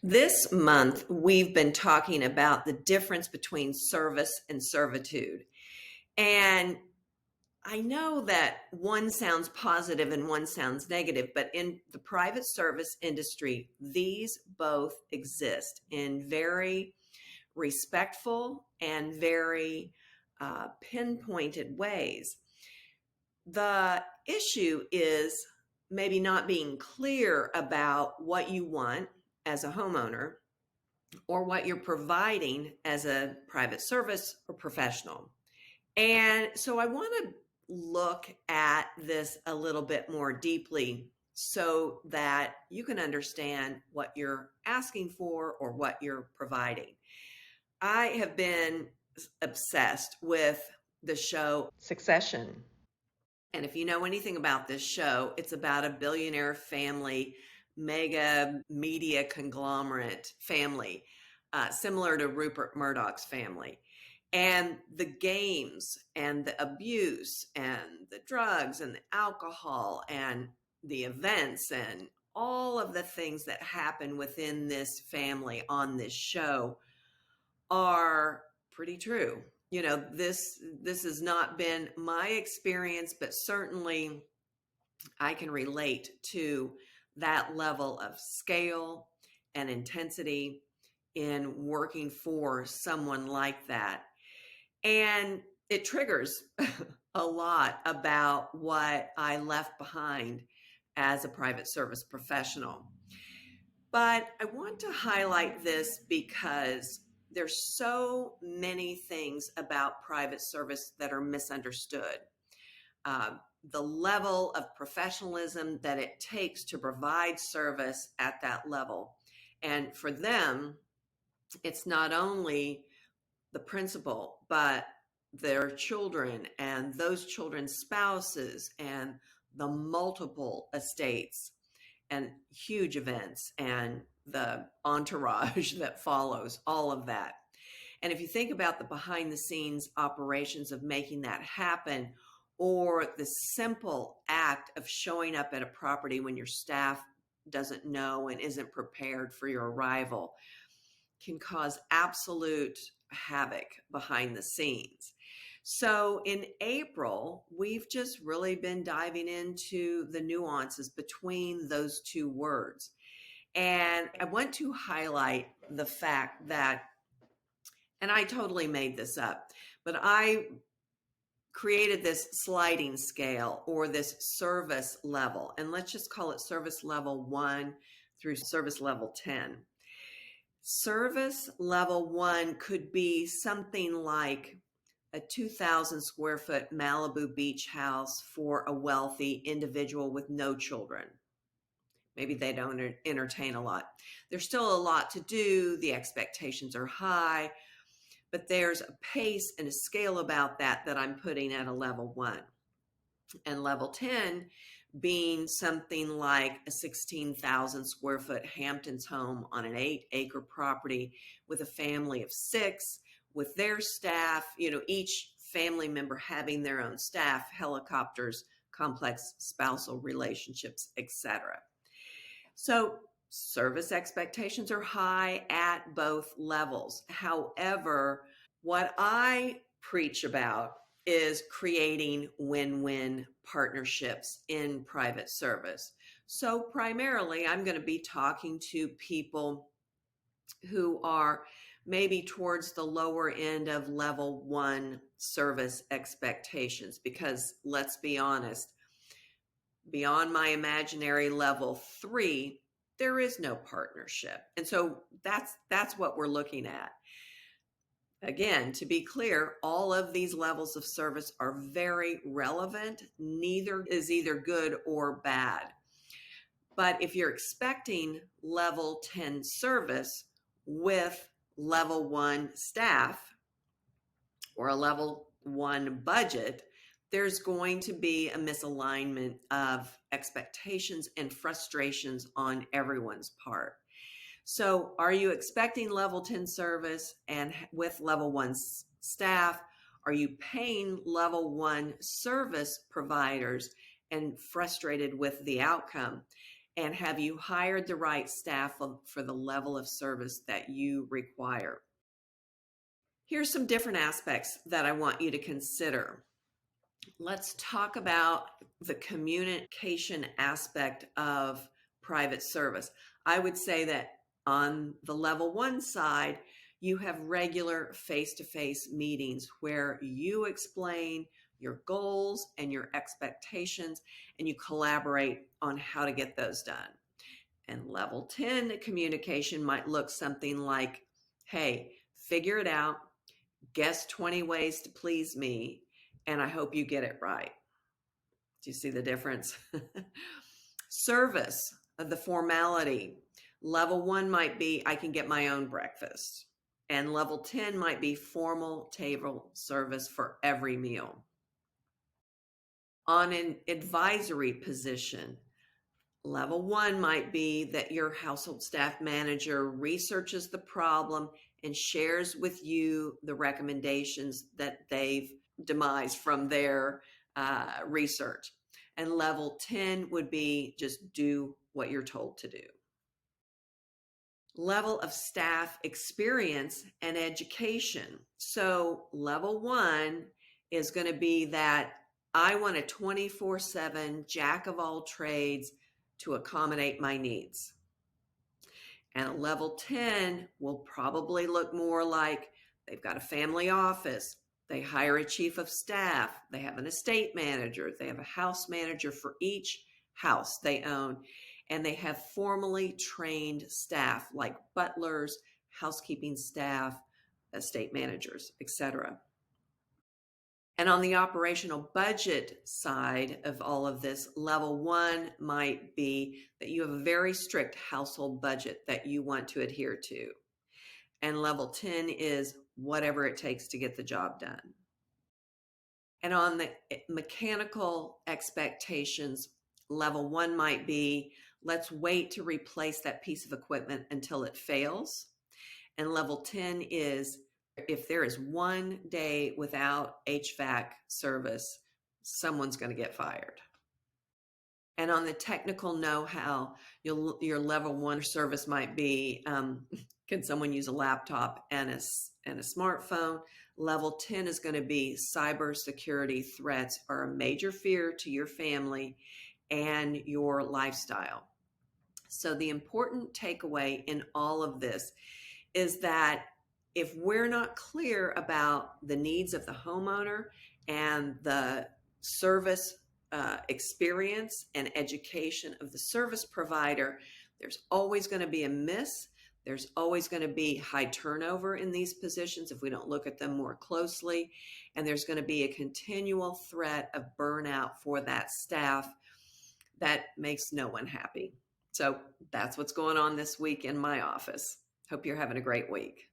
This month, we've been talking about the difference between service and servitude. And I know that one sounds positive and one sounds negative, but in the private service industry, these both exist in very respectful and very pinpointed ways. The issue is maybe not being clear about what you want as a homeowner or what you're providing as a private service or professional. And so I want to look at this a little bit more deeply so that you can understand what you're asking for or what you're providing. I have been obsessed with the show Succession. And if you know anything about this show, it's about a billionaire family, mega media conglomerate family, similar to Rupert Murdoch's family. And the games and the abuse and the drugs and the alcohol and the events and all of the things that happen within this family on this show are pretty true. This has not been my experience, but certainly I can relate to that level of scale and intensity in working for someone like that. And it triggers a lot about what I left behind as a private service professional. But I want to highlight this because there's so many things about private service that are misunderstood. The level of professionalism that it takes to provide service at that level. And for them, it's not only the principal, but their children and those children's spouses and the multiple estates and huge events and the entourage that follows, all of that. And if you think about the behind the scenes operations of making that happen, or the simple act of showing up at a property when your staff doesn't know and isn't prepared for your arrival, can cause absolute havoc behind the scenes. So in April, we've just really been diving into the nuances between those two words. And I want to highlight the fact that, and I totally made this up, but I created this sliding scale or this service level, and let's just call it service level 1 through service level 10. Service level 1 could be something like a 2,000 square foot Malibu beach house for a wealthy individual with no children. Maybe they don't entertain a lot. There's still a lot to do. The expectations are high, but there's a pace and a scale about that I'm putting at a level 1. And level 10 being something like a 16,000 square foot Hamptons home on an 8-acre property with a family of 6, with their staff, each family member having their own staff, helicopters, complex spousal relationships, etc. So service expectations are high at both levels. However, what I preach about is creating win-win partnerships in private service. So primarily, I'm going to be talking to people who are maybe towards the lower end of level 1 service expectations, because let's be honest, beyond my imaginary level 3, there is no partnership. And so that's what we're looking at. Again, to be clear, all of these levels of service are very relevant. Neither is either good or bad. But if you're expecting level 10 service with level 1 staff or a level 1 budget, there's going to be a misalignment of expectations and frustrations on everyone's part. So are you expecting level 10 service and with level 1 staff? Are you paying level 1 service providers and frustrated with the outcome? And have you hired the right staff for the level of service that you require? Here's some different aspects that I want you to consider. Let's talk about the communication aspect of private service. I would say that on the level one side, you have regular face to face meetings where you explain your goals and your expectations and you collaborate on how to get those done. And level 10 communication might look something like, hey, figure it out, guess 20 ways to please me, and I hope you get it right. Do you see the difference? Service, the formality. Level 1 might be, I can get my own breakfast. And level 10 might be formal table service for every meal. On an advisory position, level 1 might be that your household staff manager researches the problem and shares with you the recommendations that they've demised from their research. And level 10 would be just do what you're told to do. Level of staff experience and education. So level 1 is going to be that I want a 24/7 jack of all trades to accommodate my needs. And a level 10 will probably look more like they've got a family office, they hire a chief of staff, they have an estate manager, they have a house manager for each house they own, and they have formally trained staff like butlers, housekeeping staff, estate managers, etc. And on the operational budget side of all of this, level 1 might be that you have a very strict household budget that you want to adhere to. And level 10 is whatever it takes to get the job done. And on the mechanical expectations, level 1 might be, let's wait to replace that piece of equipment until it fails. And level 10 is, if there is one day without HVAC service, someone's going to get fired. And on the technical know-how, your level 1 service might be, can someone use a laptop and a smartphone? Level 10 is going to be cybersecurity threats are a major fear to your family and your lifestyle. So the important takeaway in all of this is that if we're not clear about the needs of the homeowner and the service experience and education of the service provider, there's always going to be a miss. There's always going to be high turnover in these positions if we don't look at them more closely. And there's going to be a continual threat of burnout for that staff that makes no one happy. So that's what's going on this week in my office. Hope you're having a great week.